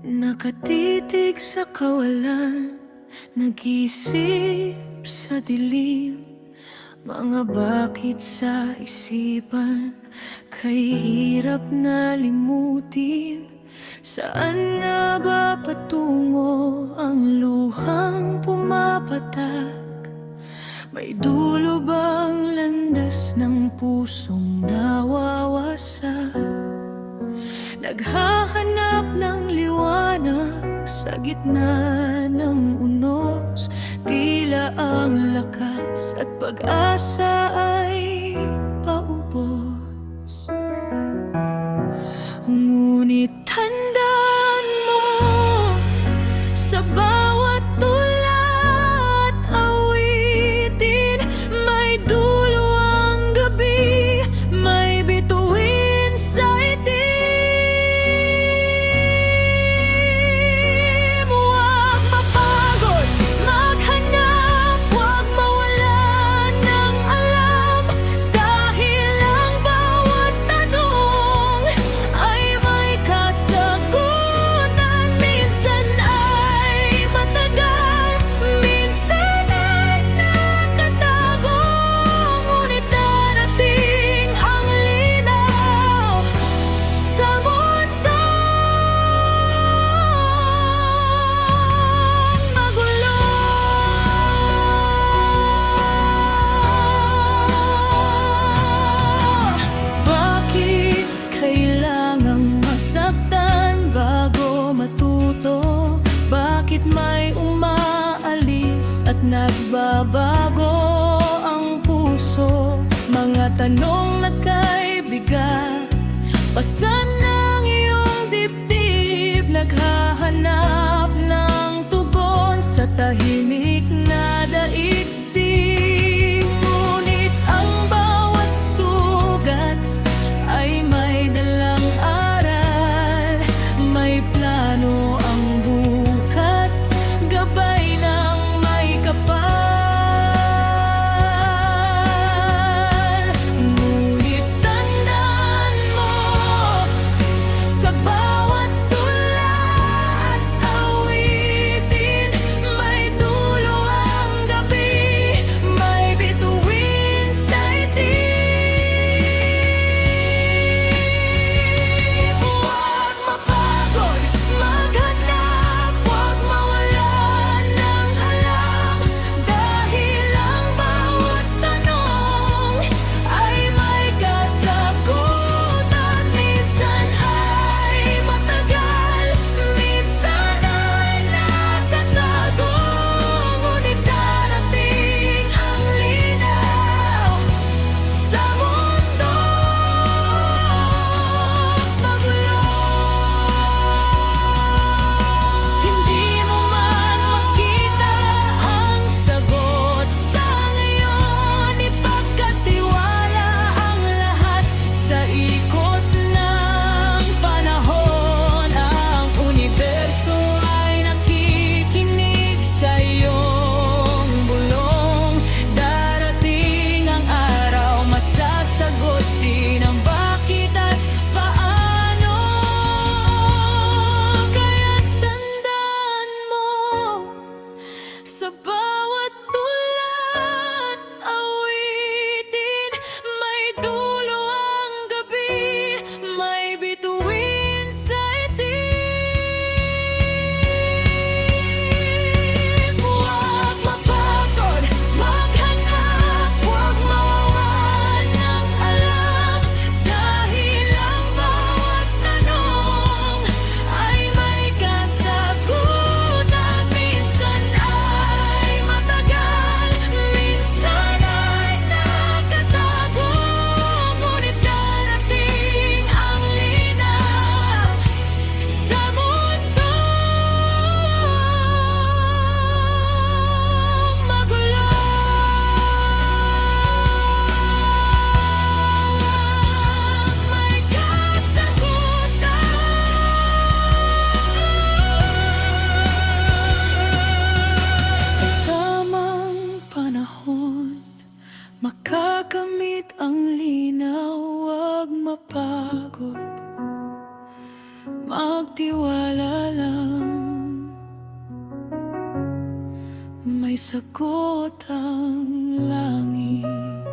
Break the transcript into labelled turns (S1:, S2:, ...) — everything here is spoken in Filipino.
S1: Nakatitig sa kawalan, nag-iisip sa dilim. Mga bakit sa isipan, kay hirap na limutin. Saan nga ba patungo ang luhang pumapatak? May dulo bang landas ng pusong nawawasak? Naghahanap ng liwanag sa gitna ng unos. Tila ang lakas at pag-asa ay paubos. Ngunit tandaan mo, sa bawat tula at awitin, may dulo ang gabi, may bituin sa itim. Huwag mapagod maghanap, huwag mawalan ng alam, dahil ang bawat tanong ay may kasagutan. Minsan ay matagal, minsan ay nakatago, ngunit darating ang linaw sa mundong magulo. Bakit kailangang masaktan bago matuto? Bakit may umaalis at nagbabago ang puso? Mga tanong na kay bigat, pasan ng iyong dibdib, naghahanap ng tugon sa tahimik na daigdig. Ngunit ang bawat sugat ay may dalang aral, may plano ang bukas, gabay ng may kapal. Ngunit tandaan mo, sa bawat tula at awitin, may dulo ang gabi, may bituin sa itim. Huwag mapagod maghanap, huwag mawalan ng alam, dahil ang bawat tanong ay may kasagutan. Minsan ay matagal, minsan ay nakatago, ngunit darating ang linaw sa mundong magulo. Hindi mo man makita ang sagot sa ngayon, ipagkatiwala ang lahat sa ikot ng panahon. Ang universo ay nakikinig sa iyong bulong. Darating ang araw, masasagot din ang bakit at paano. Kaya't tandaan mo, sa bawat tula at awitin, may dulo ang gabi, may bituin sa itim. Huwag mapagod maghanap, huwag mawalan ng alam, dahil ang bawat tanong ay may kasagutan. Minsan ay matagal, minsan ay nakatago, ngunit darating ang linaw sa mundong magulo. May kasagutan. Sa tamang panahon, makakamit ang linaw, huwag mapagod magtiwala lang. May sagot ang langit.